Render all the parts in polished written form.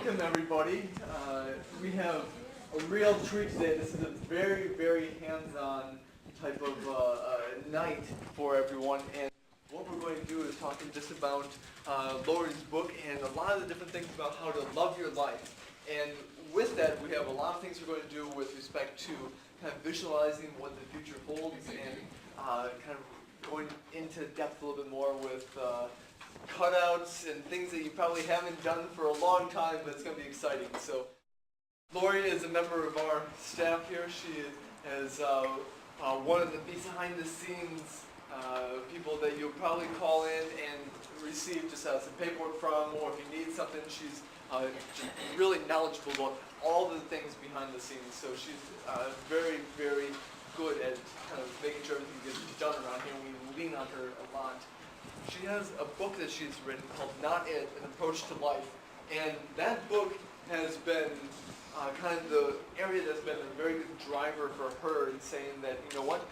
welcome everybody. We have a real treat today. This is a very, very hands-on type of night for everyone. And what we're going to do is talk just about Lori's book and a lot of the different things about how to love your life. And with that, we have a lot of things we're going to do with respect to kind of visualizing what the future holds and kind of going into depth a little bit more with cutouts and things that you probably haven't done for a long time, but it's going to be exciting. So Lori is a member of our staff here. She is one of the behind-the-scenes people that you'll probably call in and receive just some paperwork from, or if you need something, she's really knowledgeable about all the things behind the scenes. So she's very, very good at kind of making sure everything gets done around here. We lean on her a lot. She has a book that she's written called Not It, An Approach to Life. And that book has been kind of the area that's been a very good driver for her in saying that, you know what,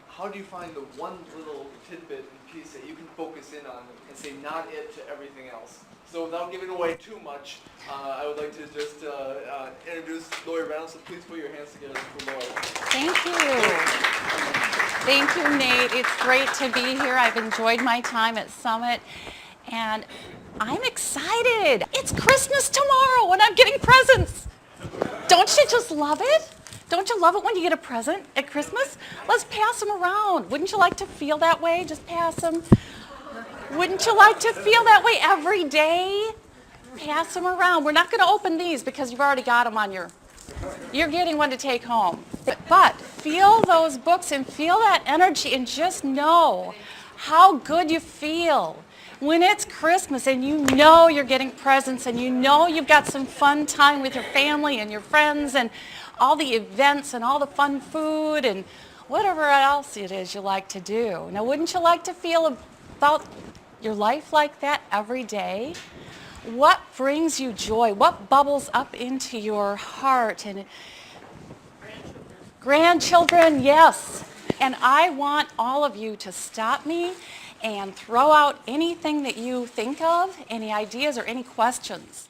how do you find the one little tidbit and piece that you can focus in on and say not it to everything else? So without giving away too much, I would like to just introduce Lori Rehnelt. So please put your hands together for Lori. Thank you. Thank you, Nate. It's great to be here. I've enjoyed my time at Summit, and I'm excited. It's Christmas tomorrow, and I'm getting presents. Don't you just love it? Don't you love it when you get a present at Christmas? Let's pass them around. Wouldn't you like to feel that way? Just pass them. Wouldn't you like to feel that way every day? Pass them around. We're not going to open these because you've already got them on you're getting one to take home. But feel those books and feel that energy and just know how good you feel when it's Christmas and you know you're getting presents and you know you've got some fun time with your family and your friends and all the events and all the fun food and whatever else it is you like to do. Now, wouldn't you like to feel about your life like that every day? What brings you joy? What bubbles up into your heart? And grandchildren, yes. And I want all of you to stop me and throw out anything that you think of, any ideas or any questions.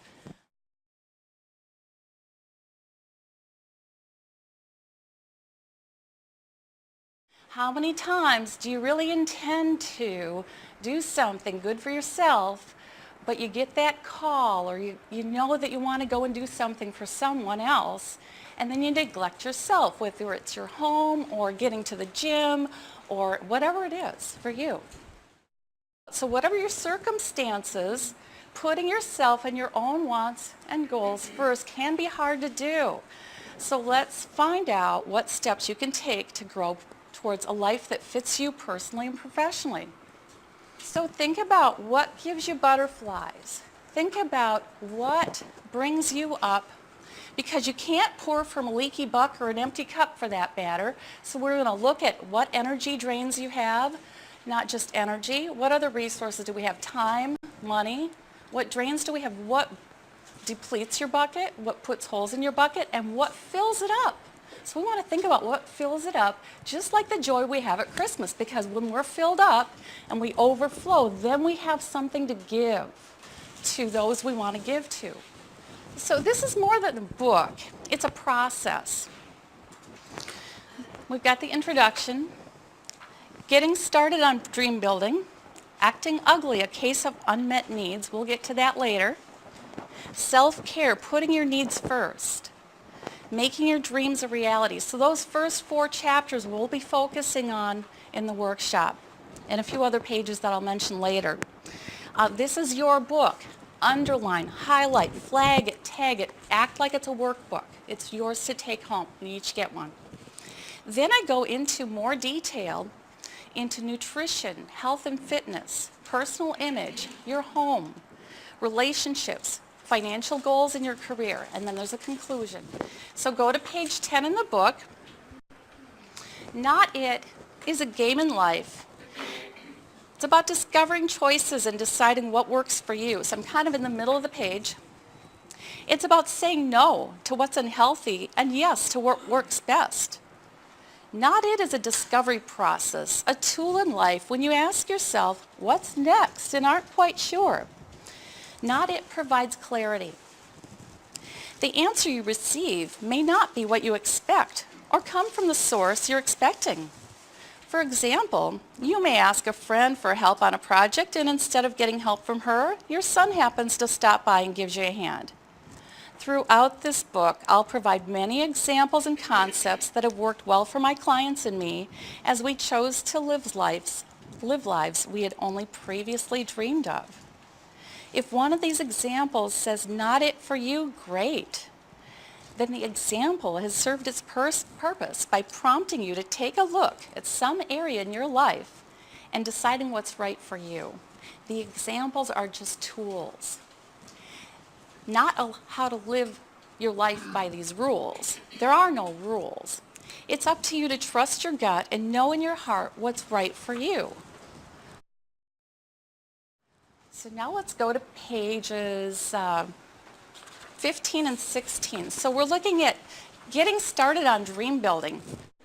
How many times do you really intend to do something good for yourself, but you get that call or you know that you want to go and do something for someone else, and then you neglect yourself, whether it's your home or getting to the gym or whatever it is for you. So whatever your circumstances, putting yourself and your own wants and goals first can be hard to do. So let's find out what steps you can take to grow towards a life that fits you personally and professionally. So think about what gives you butterflies. Think about what brings you up, because you can't pour from a leaky bucket or an empty cup for that matter. So we're going to look at what energy drains you have, not just energy. What other resources do we have? Time, money. What drains do we have? What depletes your bucket? What puts holes in your bucket? And what fills it up? So we want to think about what fills it up, just like the joy we have at Christmas, because when we're filled up and we overflow, then we have something to give to those we want to give to. So this is more than a book. It's a process. We've got the introduction, getting started on dream building, acting ugly, a case of unmet needs. We'll get to that later. Self-care, putting your needs first. Making your dreams a reality. So those first 4 chapters we'll be focusing on in the workshop, and a few other pages that I'll mention later. This is your book. Underline, highlight, flag it, tag it, act like it's a workbook. It's yours to take home. You each get one. Then I go into more detail into nutrition, health and fitness, personal image, your home, relationships, financial goals in your career, and then there's a conclusion. So go to page 10 in the book. Not It is a game in life. It's about discovering choices and deciding what works for you. So I'm kind of in the middle of the page. It's about saying no to what's unhealthy and yes to what works best. Not It is a discovery process, a tool in life when you ask yourself, what's next, and aren't quite sure. Not It provides clarity. The answer you receive may not be what you expect or come from the source you're expecting. For example, you may ask a friend for help on a project, and instead of getting help from her, your son happens to stop by and gives you a hand. Throughout this book, I'll provide many examples and concepts that have worked well for my clients and me as we chose to live lives we had only previously dreamed of. If one of these examples says not it for you, great. Then the example has served its purpose by prompting you to take a look at some area in your life and deciding what's right for you. The examples are just tools, not how to live your life by these rules. There are no rules. It's up to you to trust your gut and know in your heart what's right for you. So now let's go to pages 15 and 16. So we're looking at getting started on dream building.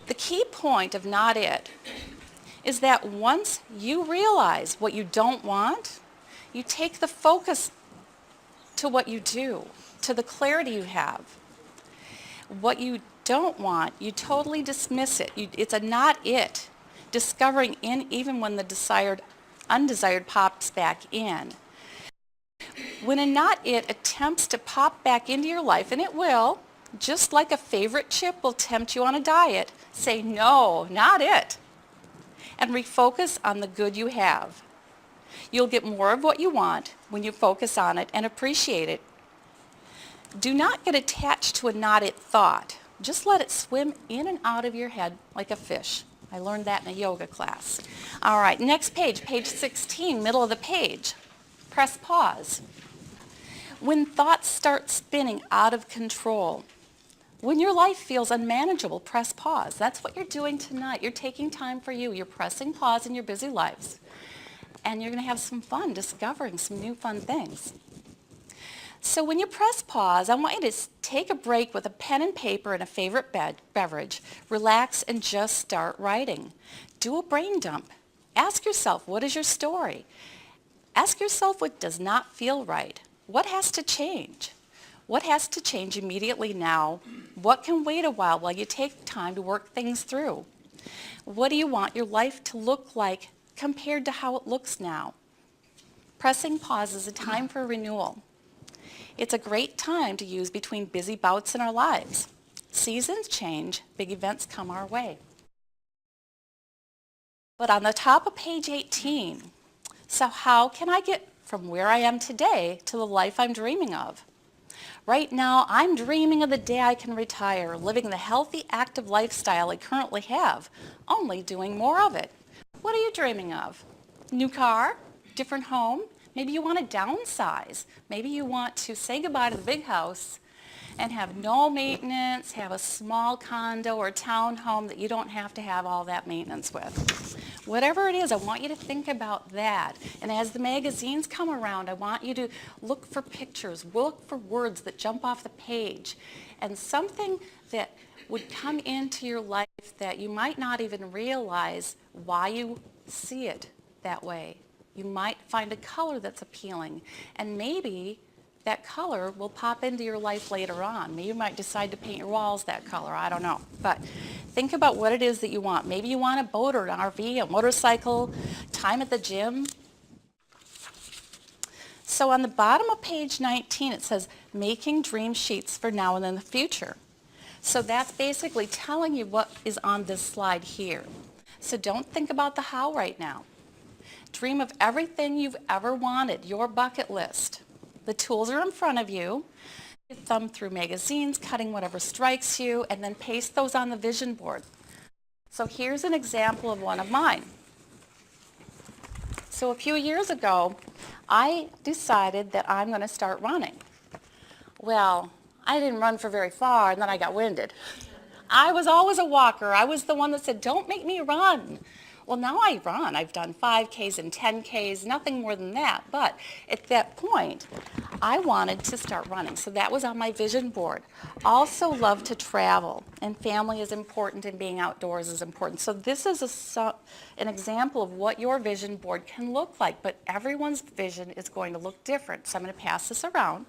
The key point of Not It is that once you realize what you don't want, you take the focus to what you do, to the clarity you have. What you don't want, you totally dismiss it. It's a not it. Discovering even when the undesired pops back in. When a not it attempts to pop back into your life, and it will, just like a favorite chip will tempt you on a diet, say no, not it, and refocus on the good you have. You'll get more of what you want when you focus on it and appreciate it. Do not get attached to a not it thought. Just let it swim in and out of your head like a fish. I learned that in a yoga class. All right, next page, page 16, middle of the page. Press pause. When thoughts start spinning out of control, when your life feels unmanageable, press pause. That's what you're doing tonight. You're taking time for you. You're pressing pause in your busy lives. And you're going to have some fun discovering some new fun things. So when you press pause, I want you to take a break with a pen and paper and a favorite beverage. Relax and just start writing. Do a brain dump. Ask yourself, what is your story? Ask yourself what does not feel right. What has to change? What has to change immediately now? What can wait a while you take time to work things through? What do you want your life to look like compared to how it looks now? Pressing pause is a time for renewal. It's a great time to use between busy bouts in our lives. Seasons change, big events come our way. But on the top of page 18, so how can I get from where I am today to the life I'm dreaming of? Right now, I'm dreaming of the day I can retire, living the healthy, active lifestyle I currently have, only doing more of it. What are you dreaming of? New car? Different home? Maybe you want to downsize. Maybe you want to say goodbye to the big house and have no maintenance, have a small condo or townhome that you don't have to have all that maintenance with. Whatever it is, I want you to think about that. And as the magazines come around, I want you to look for pictures, look for words that jump off the page, and something that would come into your life that you might not even realize why you see it that way. You might find a color that's appealing, and maybe that color will pop into your life later on. Maybe you might decide to paint your walls that color, I don't know. But think about what it is that you want. Maybe you want a boat or an RV, a motorcycle, time at the gym. So on the bottom of page 19, it says, making dream sheets for now and in the future. So that's basically telling you what is on this slide here. So don't think about the how right now. Dream of everything you've ever wanted, your bucket list. The tools are in front of you. You thumb through magazines, cutting whatever strikes you, and then paste those on the vision board. So here's an example of one of mine. So a few years ago, I decided that I'm going to start running. Well, I didn't run for very far, and then I got winded. I was always a walker. I was the one that said, don't make me run. Well, now I run. I've done 5Ks and 10Ks, nothing more than that. But at that point, I wanted to start running. So that was on my vision board. Also love to travel, and family is important, and being outdoors is important. So this is an example of what your vision board can look like, but everyone's vision is going to look different. So I'm going to pass this around.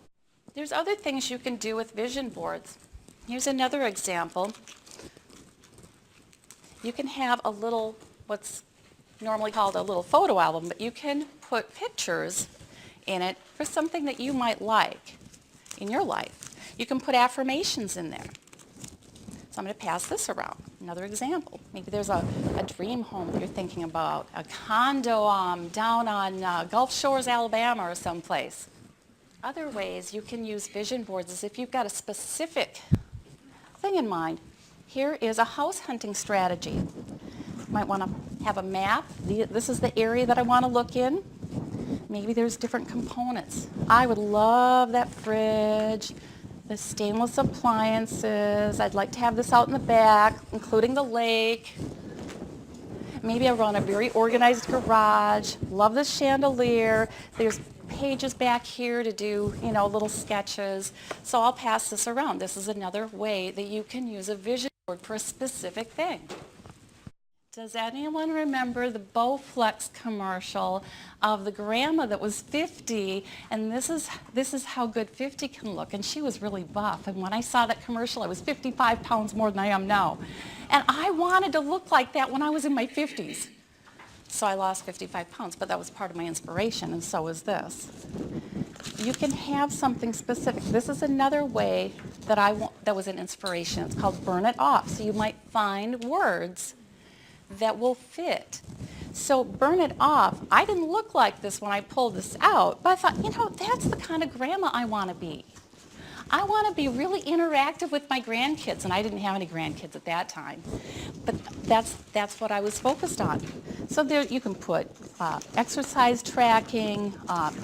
There's other things you can do with vision boards. Here's another example. You can have a little, what's normally called a little photo album, but you can put pictures in it for something that you might like in your life. You can put affirmations in there. So I'm going to pass this around. Another example. Maybe there's a dream home that you're thinking about, a condo down on Gulf Shores, Alabama or someplace. Other ways you can use vision boards is if you've got a specific thing in mind. Here is a house hunting strategy. You might want to have a map. This is the area that I want to look in. Maybe there's different components. I would love that fridge, the stainless appliances. I'd like to have this out in the back, including the lake. Maybe I run a very organized garage. Love this chandelier. There's pages back here to do, little sketches. So I'll pass this around. This is another way that you can use a vision board for a specific thing. Does anyone remember the Bowflex commercial of the grandma that was 50, and this is how good 50 can look, and she was really buff, and when I saw that commercial I was 55 pounds more than I am now, and I wanted to look like that when I was in my 50s. So I lost 55 pounds, but that was part of my inspiration, and so is this. You can have something specific. This is another way that was an inspiration. It's called Burn It Off. So you might find words that will fit. So Burn It Off, I didn't look like this when I pulled this out, but I thought, that's the kind of grandma I want to be. I want to be really interactive with my grandkids, and I didn't have any grandkids at that time, but that's what I was focused on. So there you can put exercise tracking,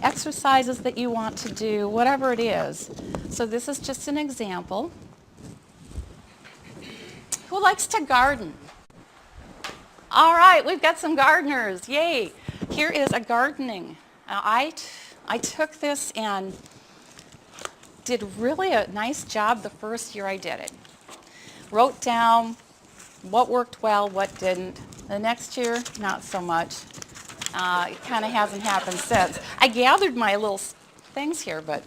exercises that you want to do, whatever it is. So this is just an example. Who likes to garden? All right, we've got some gardeners, yay. Here is a gardening. Now, I took this and did really a nice job the first year I did it. Wrote down what worked well, what didn't. The next year, not so much. It kind of hasn't happened since. I gathered my little things here, but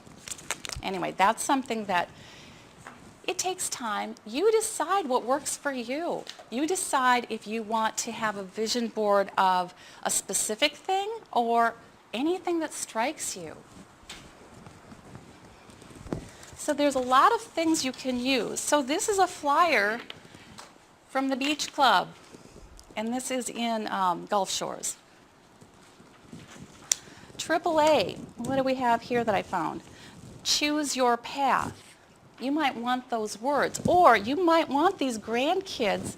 anyway, that's something that it takes time. You decide what works for you. You decide if you want to have a vision board of a specific thing or anything that strikes you. So there's a lot of things you can use. So this is a flyer from the Beach Club, and this is in Gulf Shores. AAA, what do we have here that I found? Choose your path. You might want those words, or you might want these grandkids.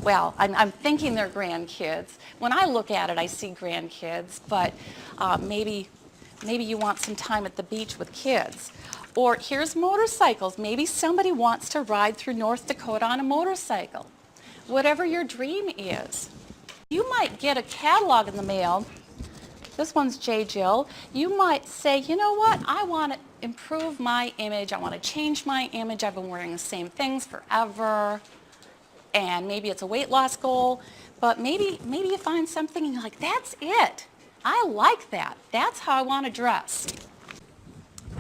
Well, I'm thinking they're grandkids. When I look at it, I see grandkids, but maybe you want some time at the beach with kids. Or here's motorcycles. Maybe somebody wants to ride through North Dakota on a motorcycle. Whatever your dream is. You might get a catalog in the mail. This one's J. Jill. You might say, you know what, I want to improve my image. I want to change my image. I've been wearing the same things forever. And maybe it's a weight loss goal. But maybe you find something and you're like, that's it. I like that. That's how I want to dress.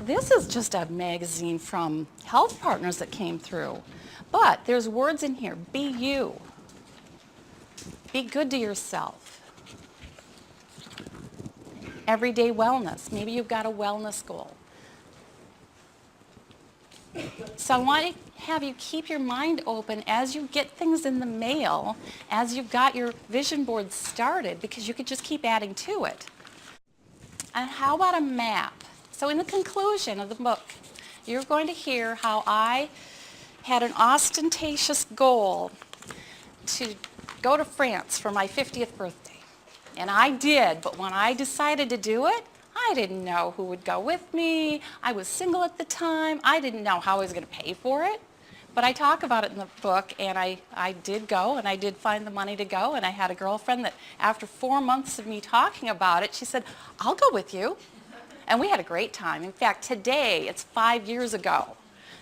This is just a magazine from Health Partners that came through. But there's words in here. Be you. Be good to yourself. Everyday wellness. Maybe you've got a wellness goal. So I want to have you keep your mind open as you get things in the mail, as you've got your vision board started, because you could just keep adding to it. And how about a map? So in the conclusion of the book, you're going to hear how I had an ostentatious goal to go to France for my 50th birthday. And I did, but when I decided to do it, I didn't know who would go with me. I was single at the time. I didn't know how I was going to pay for it. But I talk about it in the book, and I did go, and I did find the money to go, and I had a girlfriend that after 4 months of me talking about it, she said, I'll go with you. And we had a great time. In fact, today, it's 5 years ago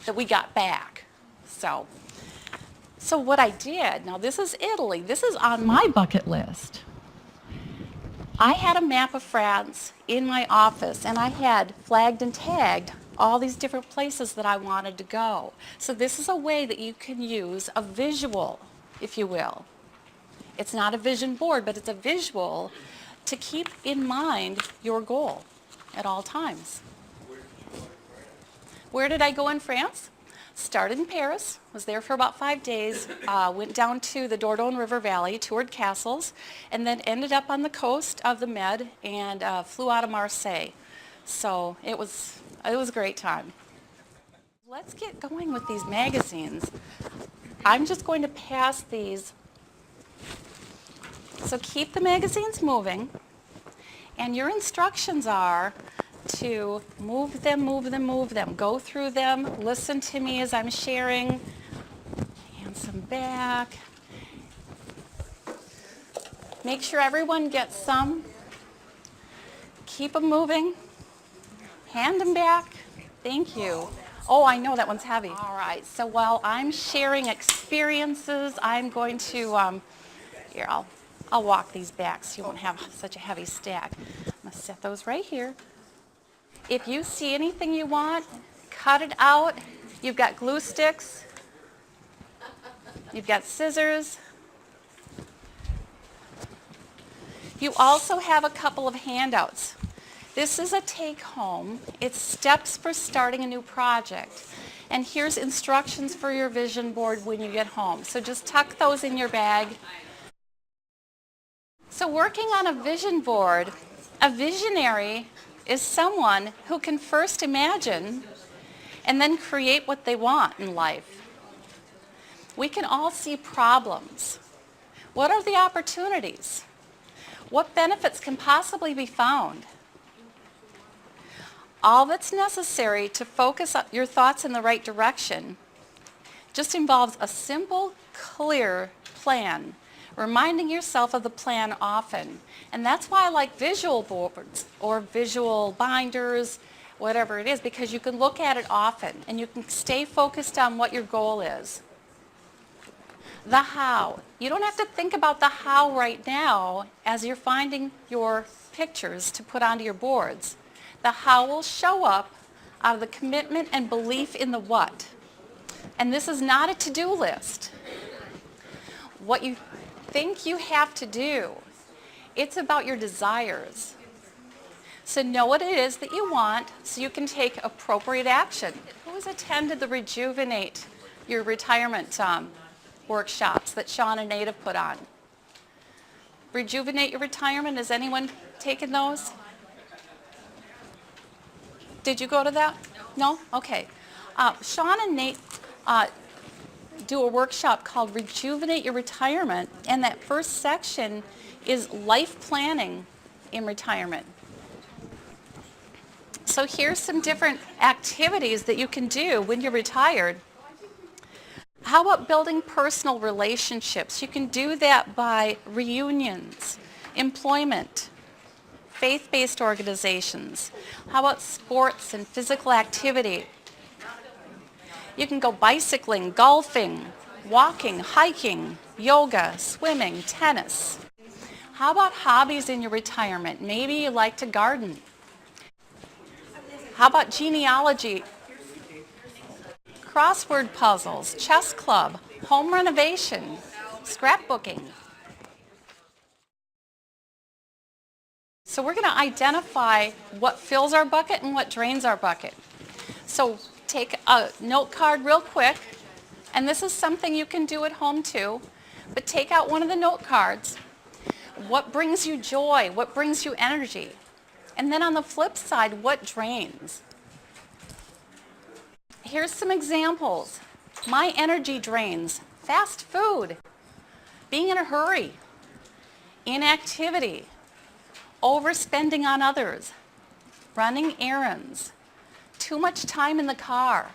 that we got back. So what I did, now this is Italy. This is on my bucket list. I had a map of France in my office, and I had flagged and tagged all these different places that I wanted to go. So this is a way that you can use a visual, if you will. It's not a vision board, but it's a visual to keep in mind your goal at all times. Where did I go in France? Started in Paris, was there for about 5 days, went down to the Dordogne River Valley, toured castles, and then ended up on the coast of the Med and flew out of Marseille. So it was a great time. Let's get going with these magazines. I'm just going to pass these. So keep the magazines moving, and your instructions are to move them, move them, move them. Go through them, listen to me as I'm sharing. Hand some back. Make sure everyone gets some. Keep them moving. Hand them back. Thank you. Oh, I know that one's heavy. All right, so while I'm sharing experiences, I'm going to, here, I'll walk these back so you won't have such a heavy stack. I'm going to set those right here. If you see anything you want, cut it out. You've got glue sticks. You've got scissors. You also have a couple of handouts. This is a take-home. It's steps for starting a new project. And here's instructions for your vision board when you get home. So just tuck those in your bag. So working on a vision board, a visionary is someone who can first imagine and then create what they want in life. We can all see problems. What are the opportunities? What benefits can possibly be found? All that's necessary to focus your thoughts in the right direction just involves a simple, clear plan, reminding yourself of the plan often. And that's why I like visual boards or visual binders, whatever it is, because you can look at it often and you can stay focused on what your goal is. The how. You don't have to think about the how right now as you're finding your pictures to put onto your boards. The how will show up out of the commitment and belief in the what. And this is not a to-do list. What you think you have to do, it's about your desires. So know what it is that you want so you can take appropriate action. Who's attended the Rejuvenate Your Retirement workshops that Sean and Nate have put on? Rejuvenate Your Retirement, has anyone taken those? Did you go to that? No? Okay. Sean and Nate do a workshop called Rejuvenate Your Retirement, and that first section is life planning in retirement. So here's some different activities that you can do when you're retired. How about building personal relationships? You can do that by reunions, employment, faith-based organizations. How about sports and physical activity? You can go bicycling, golfing, walking, hiking, yoga, swimming, tennis. How about hobbies in your retirement? Maybe you like to garden. How about genealogy? Crossword puzzles, chess club, home renovation, scrapbooking. So we're going to identify what fills our bucket and what drains our bucket. So take a note card real quick, and this is something you can do at home too, but take out one of the note cards. What brings you joy? What brings you energy? And then on the flip side, what drains? Here's some examples. My energy drains: fast food, being in a hurry, inactivity, overspending on others, running errands, too much time in the car.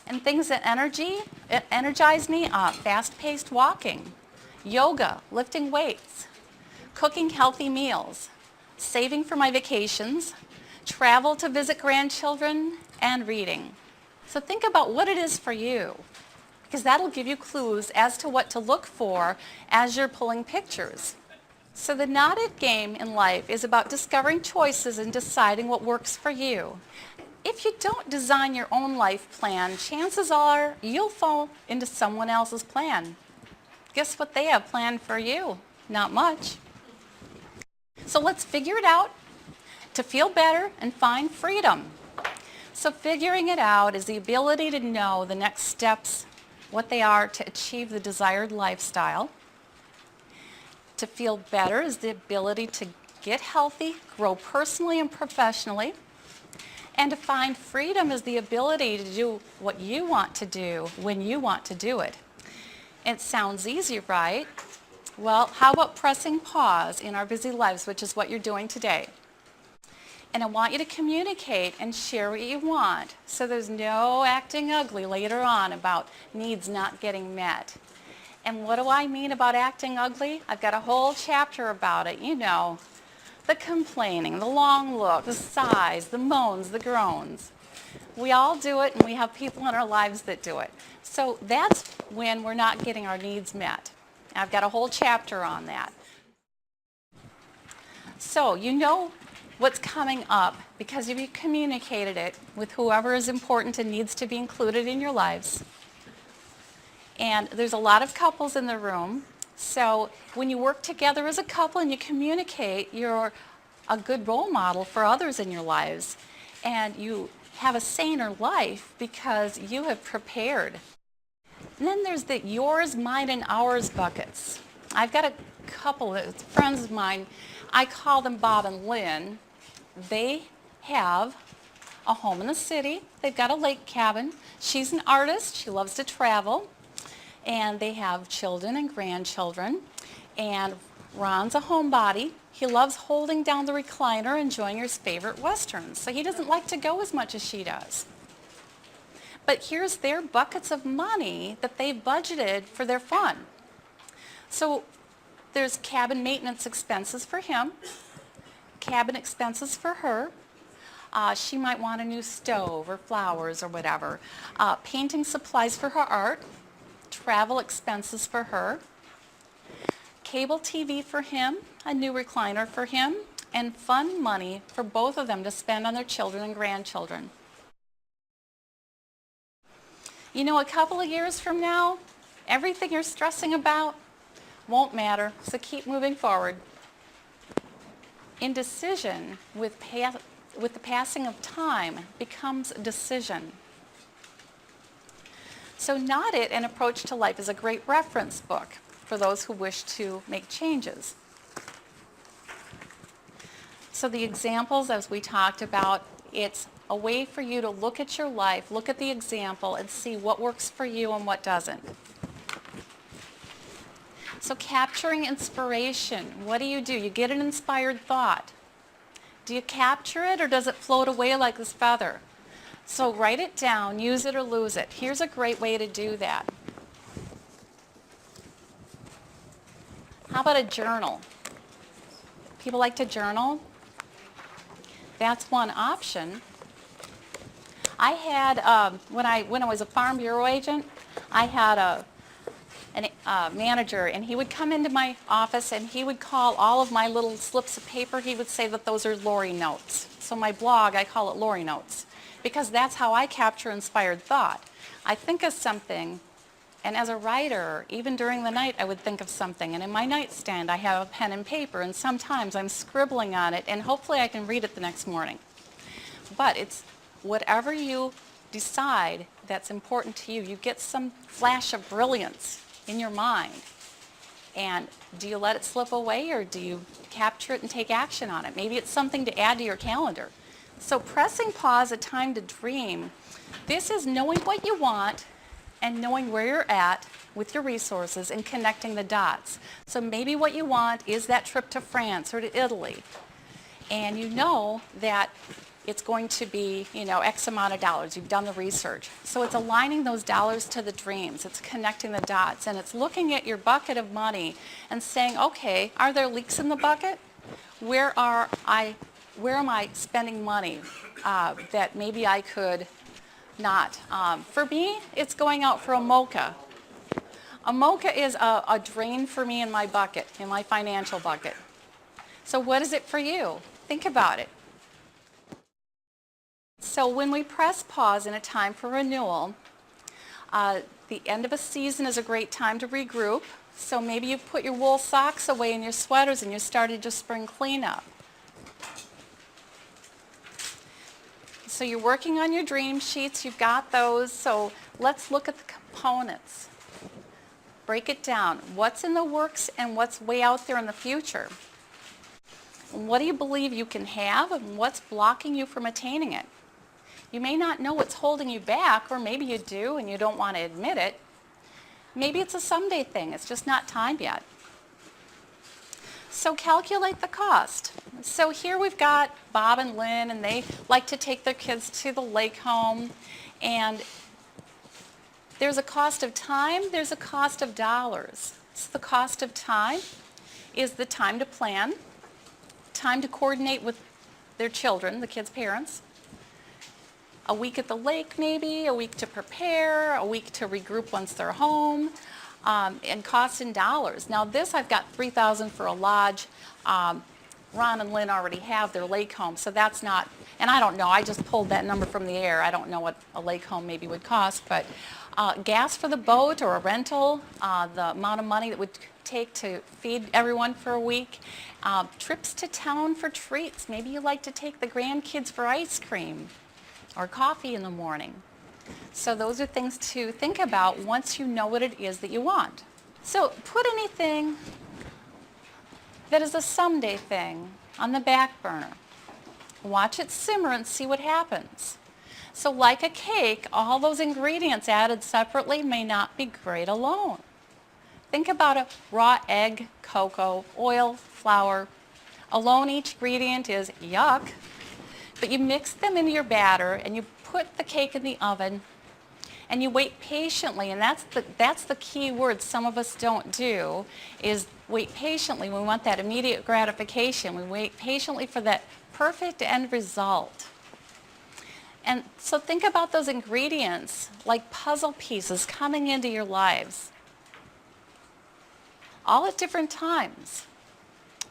And things that energize me, fast-paced walking, yoga, lifting weights, cooking healthy meals, saving for my vacations, travel to visit grandchildren, and reading. So think about what it is for you, because that'll give you clues as to what to look for as you're pulling pictures. So the not it game in life is about discovering choices and deciding what works for you. if you don't design your own life plan, chances are you'll fall into someone else's plan. Guess what they have planned for you? Not much. So let's figure it out to feel better and find freedom. So figuring it out is the ability to know the next steps, what they are to achieve the desired lifestyle. To feel better is the ability to get healthy, grow personally and professionally. And to find freedom is the ability to do what you want to do when you want to do it. It sounds easy, right? Well, how about pressing pause in our busy lives, which is what you're doing today? And I want you to communicate and share what you want, so there's no acting ugly later on about needs not getting met. And what do I mean about acting ugly? I've got a whole chapter about it, you know. The complaining, the long look, the sighs, the moans, the groans. We all do it, and we have people in our lives that do it. So that's when we're not getting our needs met. I've got a whole chapter on that. So you know what's coming up because you communicated it with whoever is important and needs to be included in your lives. And there's a lot of couples in the room. So when you work together as a couple and you communicate, you're a good role model for others in your lives. And you have a saner life because you have prepared. And then there's the yours, mine, and ours buckets. I've got a couple of friends of mine. I call them Bob and Lynn. They have a home in the city. They've got a lake cabin. She's an artist. She loves to travel. And they have children and grandchildren. And Ron's a homebody. He loves holding down the recliner, enjoying his favorite westerns. So he doesn't like to go as much as she does. But here's their buckets of money that they've budgeted for their fun. So there's cabin maintenance expenses for him, cabin expenses for her. She might want a new stove or flowers or whatever. Painting supplies for her art, travel expenses for her, cable TV for him, a new recliner for him, and fun money for both of them to spend on their children and grandchildren. You know, a couple of years from now, everything you're stressing about won't matter, so keep moving forward. Indecision with the passing of time becomes decision. So Not It, An Approach to Life is a great reference book for those who wish to make changes. So the examples, as we talked about, it's a way for you to look at your life, look at the example, and see what works for you and what doesn't. So capturing inspiration, what do? You get an inspired thought. Do you capture it or does it float away like this feather? So write it down, use it or lose it. Here's a great way to do that. How about a journal? People like to journal? That's one option. I had, when I was a Farm Bureau agent, I had a manager, and he would come into my office and he would call all of my little slips of paper, he would say that those are Lori notes. So my blog, I call it Lori Notes, because that's how I capture inspired thought. I think of something, and as a writer, even during the night, I would think of something, and in my nightstand I have a pen and paper, and sometimes I'm scribbling on it, and hopefully I can read it the next morning. But it's whatever you decide that's important to you. You get some flash of brilliance in your mind. And do you let it slip away or do you capture it and take action on it? Maybe it's something to add to your calendar. So pressing pause, a time to dream. This is knowing what you want and knowing where you're at with your resources and connecting the dots. So maybe what you want is that trip to France or to Italy. And you know that it's going to be, X amount of dollars. You've done the research. So it's aligning those dollars to the dreams. It's connecting the dots. And it's looking at your bucket of money and saying, okay, are there leaks in the bucket? Where am I spending money that maybe I could not? For me, it's going out for a mocha. A mocha is a drain for me in my bucket, in my financial bucket. So what is it for you? Think about it. So when we press pause in a time for renewal, the end of a season is a great time to regroup. So maybe you put your wool socks away and your sweaters and you started your spring cleanup. So you're working on your dream sheets, you've got those, so let's look at the components. Break it down. What's in the works and what's way out there in the future? What do you believe you can have and what's blocking you from attaining it? You may not know what's holding you back, or maybe you do and you don't want to admit it. Maybe it's a someday thing, it's just not time yet. So calculate the cost. So here we've got Bob and Lynn, and they like to take their kids to the lake home, and there's a cost of time, there's a cost of dollars. So the cost of time is the time to plan, time to coordinate with their children, the kids' parents, a week at the lake maybe, a week to prepare, a week to regroup once they're home, and costs in dollars. Now this I've got $3,000 for a lodge. Ron and Lynn already have their lake home, so that's not, and I don't know, I just pulled that number from the air. I don't know what a lake home maybe would cost, but gas for the boat or a rental, the amount of money that would take to feed everyone for a week, trips to town for treats. Maybe you like to take the grandkids for ice cream or coffee in the morning. So those are things to think about once you know what it is that you want. So put anything that is a someday thing on the back burner. Watch it simmer and see what happens. So like a cake, all those ingredients added separately may not be great alone. Think about a raw egg, cocoa, oil, flour. Alone each ingredient is yuck, but you mix them into your batter and you put the cake in the oven and you wait patiently, and that's the key word some of us don't do, is wait patiently. We want that immediate gratification. We wait patiently for that perfect end result. And so think about those ingredients like puzzle pieces coming into your lives, all at different times.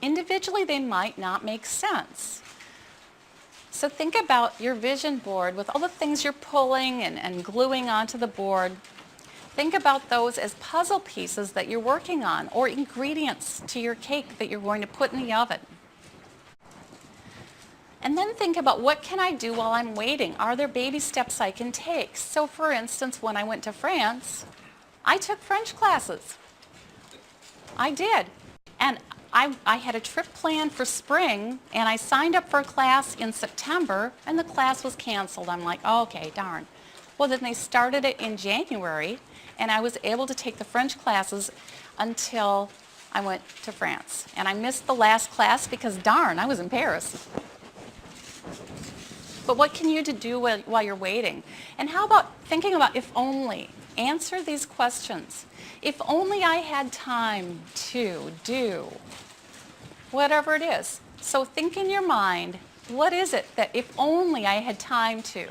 Individually, they might not make sense. So think about your vision board with all the things you're pulling and gluing onto the board. Think about those as puzzle pieces that you're working on, or ingredients to your cake that you're going to put in the oven. And then think about, what can I do while I'm waiting? Are there baby steps I can take? So for instance, when I went to France, I took French classes. I did. And I had a trip planned for spring, and I signed up for a class in September, and the class was canceled. I'm like, oh, okay, darn. Well, then they started it in January, and I was able to take the French classes until I went to France. And I missed the last class because, darn, I was in Paris. But what can you do while you're waiting? And how about thinking about if only? Answer these questions. If only I had time to do whatever it is. So think in your mind, what is it that if only I had time to?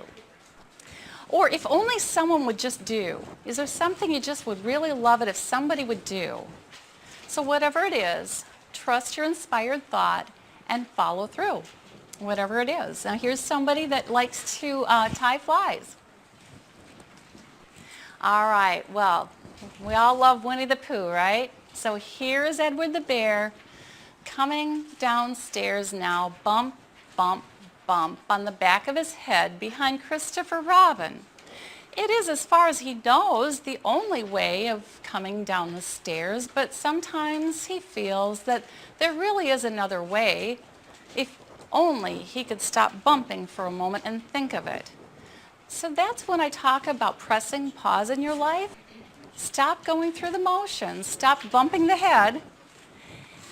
Or if only someone would just do. Is there something you just would really love it if somebody would do? So whatever it is, trust your inspired thought and follow through, whatever it is. Now here's somebody that likes to tie flies. All right, well, we all love Winnie the Pooh, right? So here is Edward the bear coming downstairs now, bump, bump, bump on the back of his head behind Christopher Robin. It is, as far as he knows, the only way of coming down the stairs, but sometimes he feels that there really is another way, if only he could stop bumping for a moment and think of it. So that's when I talk about pressing pause in your life. Stop going through the motions, stop bumping the head,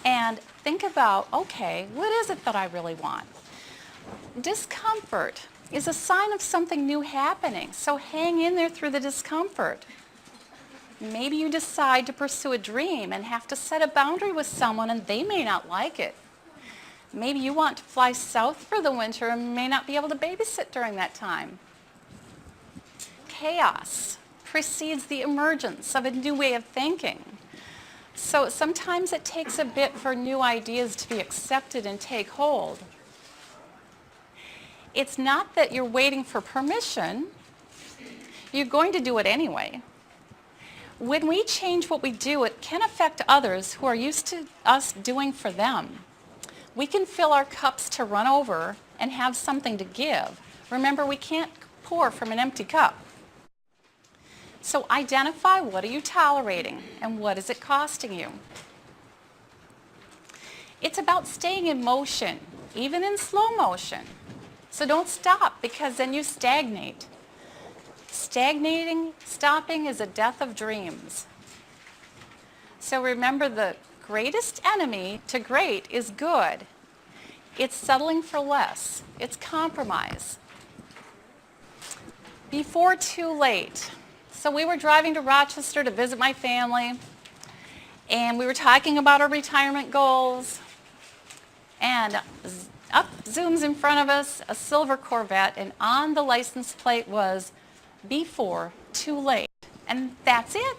and think about, okay, what is it that I really want? Discomfort is a sign of something new happening, so hang in there through the discomfort. Maybe you decide to pursue a dream and have to set a boundary with someone and they may not like it. Maybe you want to fly south for the winter and may not be able to babysit during that time. Chaos precedes the emergence of a new way of thinking. So sometimes it takes a bit for new ideas to be accepted and take hold. It's not that you're waiting for permission. You're going to do it anyway. When we change what we do, it can affect others who are used to us doing for them. We can fill our cups to run over and have something to give. Remember, we can't pour from an empty cup. So identify, what are you tolerating and what is it costing you? It's about staying in motion, even in slow motion. So don't stop, because then you stagnate. Stopping is a death of dreams. So remember, the greatest enemy to great is good. It's settling for less. It's compromise. Before too late. So we were driving to Rochester to visit my family, and we were talking about our retirement goals, and up zooms in front of us a silver Corvette, and on the license plate was before too late. And that's it.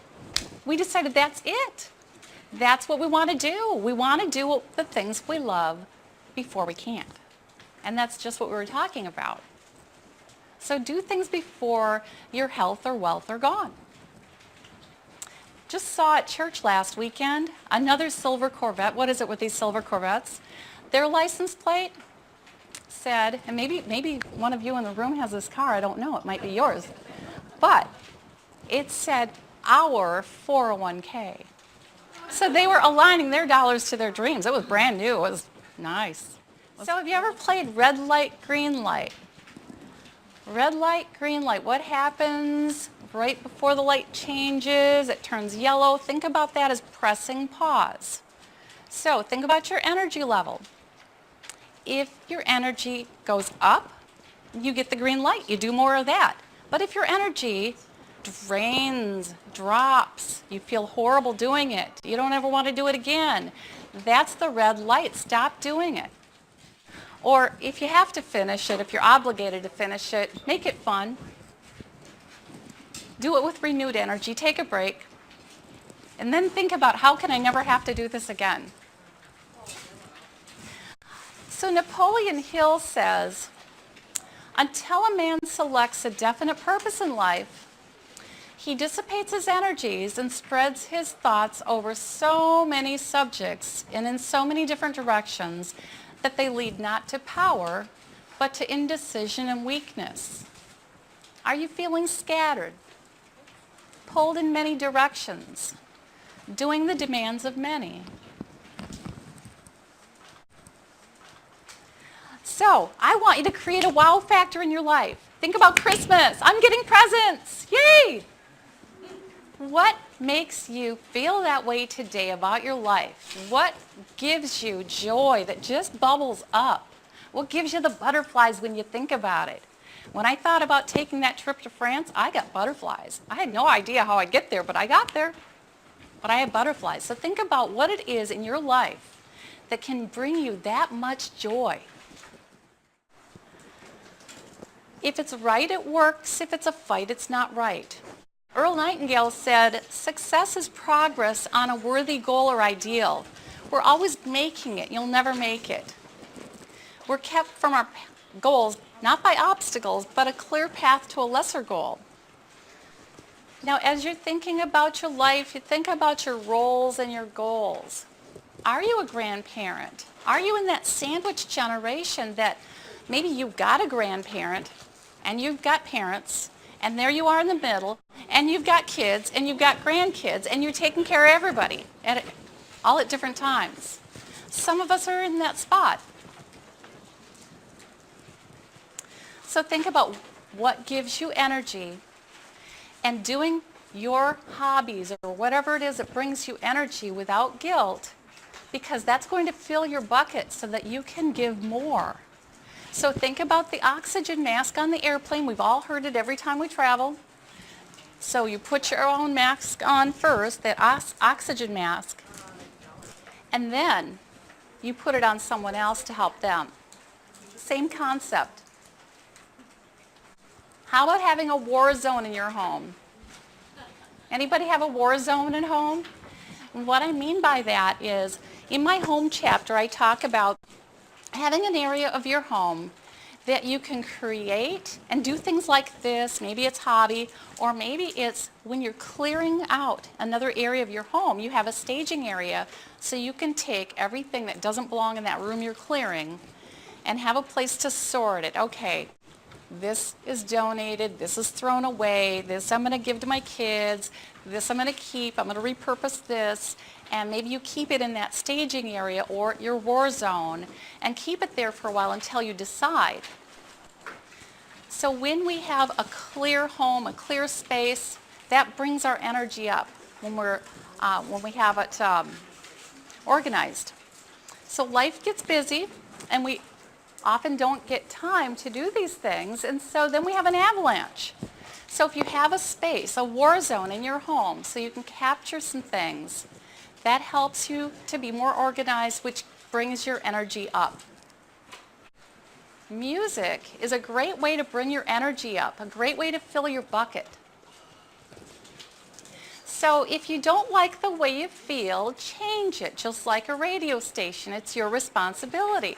We decided that's it. That's what we want to do. We want to do the things we love before we can't. And that's just what we were talking about. So do things before your health or wealth are gone. Just saw at church last weekend another silver Corvette. What is it with these silver Corvettes? Their license plate said, and maybe one of you in the room has this car, I don't know, it might be yours, but it said our 401k. So they were aligning their dollars to their dreams. It was brand new. It was nice. So have you ever played red light, green light? Red light, green light. What happens right before the light changes? It turns yellow. Think about that as pressing pause. So think about your energy level. If your energy goes up, you get the green light. You do more of that. But if your energy drains, drops, you feel horrible doing it, you don't ever want to do it again, that's the red light. Stop doing it. Or if you have to finish it, if you're obligated to finish it, make it fun. Do it with renewed energy. Take a break. And then think about, how can I never have to do this again? So Napoleon Hill says, until a man selects a definite purpose in life, he dissipates his energies and spreads his thoughts over so many subjects and in so many different directions that they lead not to power, but to indecision and weakness. Are you feeling scattered, pulled in many directions, doing the demands of many? So, I want you to create a wow factor in your life. Think about Christmas. I'm getting presents. Yay! What makes you feel that way today about your life? What gives you joy that just bubbles up? What gives you the butterflies when you think about it? When I thought about taking that trip to France, I got butterflies. I had no idea how I'd get there, but I got there. But I had butterflies. So think about what it is in your life that can bring you that much joy. If it's right, it works. If it's a fight, it's not right. Earl Nightingale said, success is progress on a worthy goal or ideal. We're always making it. You'll never make it. We're kept from our goals, not by obstacles, but a clear path to a lesser goal. Now, as you're thinking about your life, you think about your roles and your goals. Are you a grandparent? Are you in that sandwich generation that maybe you've got a grandparent and you've got parents, and there you are in the middle, and you've got kids, and you've got grandkids, and you're taking care of everybody, all at different times. Some of us are in that spot. So think about what gives you energy, and doing your hobbies or whatever it is that brings you energy without guilt, because that's going to fill your bucket so that you can give more. So think about the oxygen mask on the airplane. We've all heard it every time we travel. So you put your own mask on first, that oxygen mask, and then you put it on someone else to help them. Same concept. How about having a war zone in your home? Anybody have a war zone at home? And what I mean by that is, in my home chapter, I talk about having an area of your home that you can create and do things like this. Maybe it's hobby, or maybe it's when you're clearing out another area of your home. You have a staging area, so you can take everything that doesn't belong in that room you're clearing and have a place to sort it. Okay, this is donated, this is thrown away, this I'm going to give to my kids, this I'm going to keep, I'm going to repurpose this, and maybe you keep it in that staging area or your war zone and keep it there for a while until you decide. So when we have a clear home, a clear space, that brings our energy up when we have it organized. So life gets busy, and we often don't get time to do these things, and so then we have an avalanche. So if you have a space, a war zone in your home, so you can capture some things, that helps you to be more organized, which brings your energy up. Music is a great way to bring your energy up, a great way to fill your bucket. So if you don't like the way you feel, change it, just like a radio station. It's your responsibility.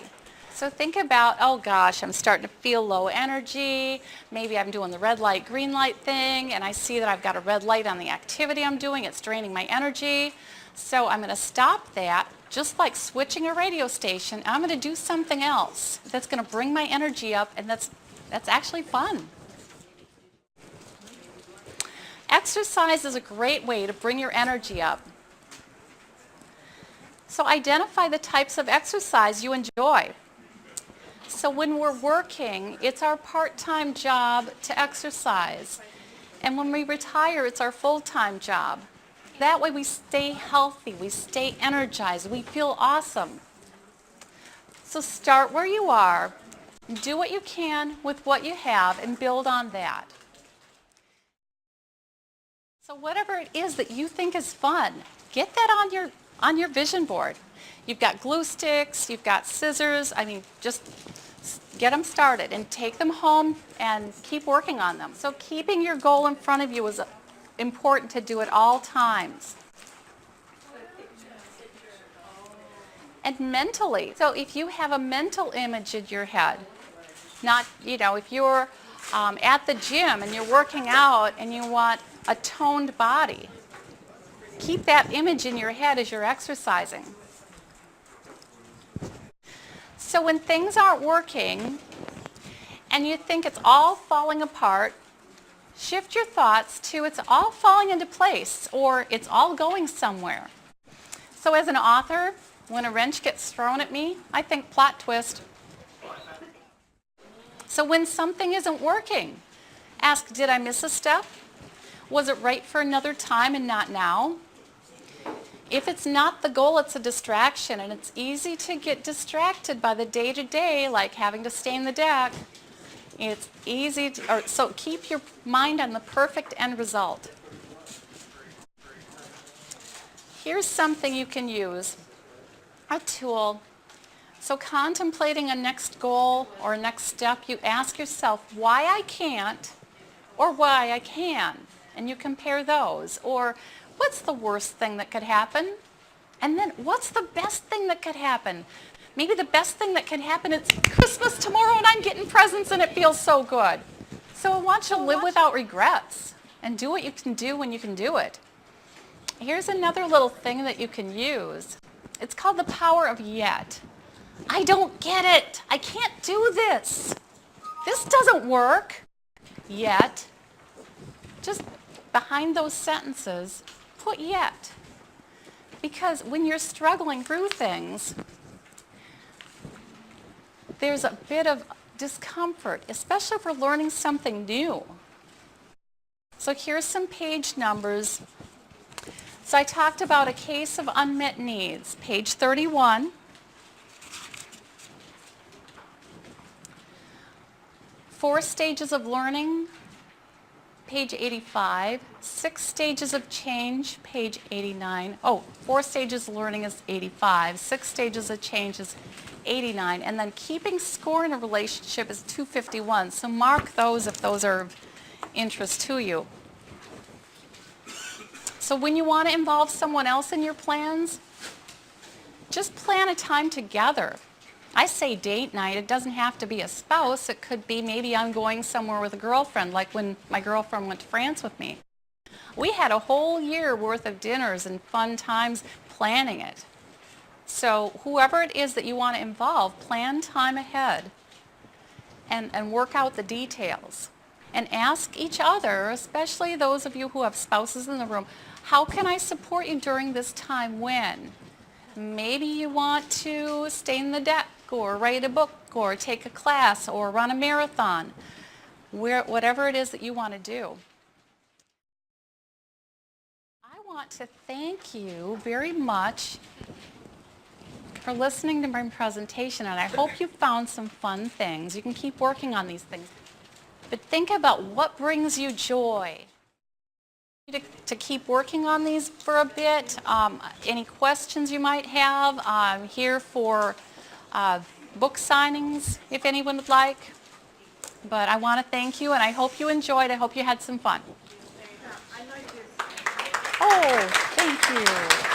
So think about, oh gosh, I'm starting to feel low energy. Maybe I'm doing the red light, green light thing, and I see that I've got a red light on the activity I'm doing. It's draining my energy. So I'm going to stop that, just like switching a radio station. I'm going to do something else that's going to bring my energy up, and that's actually fun. Exercise is a great way to bring your energy up. So identify the types of exercise you enjoy. So when we're working, it's our part-time job to exercise. And when we retire, it's our full-time job. That way we stay healthy, we stay energized, we feel awesome. So start where you are, do what you can with what you have, and build on that. So whatever it is that you think is fun, get that on your vision board. You've got glue sticks, you've got scissors. I mean, just get them started and take them home and keep working on them. So keeping your goal in front of you is important to do at all times. And mentally, so if you have a mental image in your head, not, if you're at the gym and you're working out and you want a toned body, keep that image in your head as you're exercising. So when things aren't working and you think it's all falling apart, shift your thoughts to it's all falling into place, or it's all going somewhere. So as an author, when a wrench gets thrown at me, I think plot twist. So when something isn't working, ask, did I miss a step? Was it right for another time and not now? If it's not the goal, it's a distraction, and it's easy to get distracted by the day-to-day, like having to stain the deck. It's easy so keep your mind on the perfect end result. Here's something you can use, a tool. So contemplating a next goal or a next step, you ask yourself why I can't or why I can, and you compare those. Or what's the worst thing that could happen? And then what's the best thing that could happen? Maybe the best thing that can happen is Christmas tomorrow and I'm getting presents and it feels so good. So I want you to live without regrets and do what you can do when you can do it. Here's another little thing that you can use. It's called the power of yet. I don't get it. I can't do this. This doesn't work. Yet. Just behind those sentences, put yet. Because when you're struggling through things, there's a bit of discomfort, especially if we're learning something new. So here's some page numbers. So I talked about a case of unmet needs, page 31. Four stages of learning, page 85. 6 stages of change, page 89. Oh, 4 stages of learning is 85. 6 stages of change is 89. And then keeping score in a relationship is 251. So mark those if those are of interest to you. So when you want to involve someone else in your plans, just plan a time together. I say date night. It doesn't have to be a spouse. It could be maybe I'm going somewhere with a girlfriend, like when my girlfriend went to France with me. We had a whole year worth of dinners and fun times planning it. So whoever it is that you want to involve, plan time ahead and work out the details. And ask each other, especially those of you who have spouses in the room, how can I support you during this time when? Maybe you want to stay in the deck or write a book or take a class or run a marathon, whatever it is that you want to do. I want to thank you very much for listening to my presentation, and I hope you found some fun things. You can keep working on these things. But think about what brings you joy. To keep working on these for a bit. Any questions you might have, I'm here for book signings if anyone would like. But I want to thank you, and I hope you enjoyed. I hope you had some fun. Oh, thank you.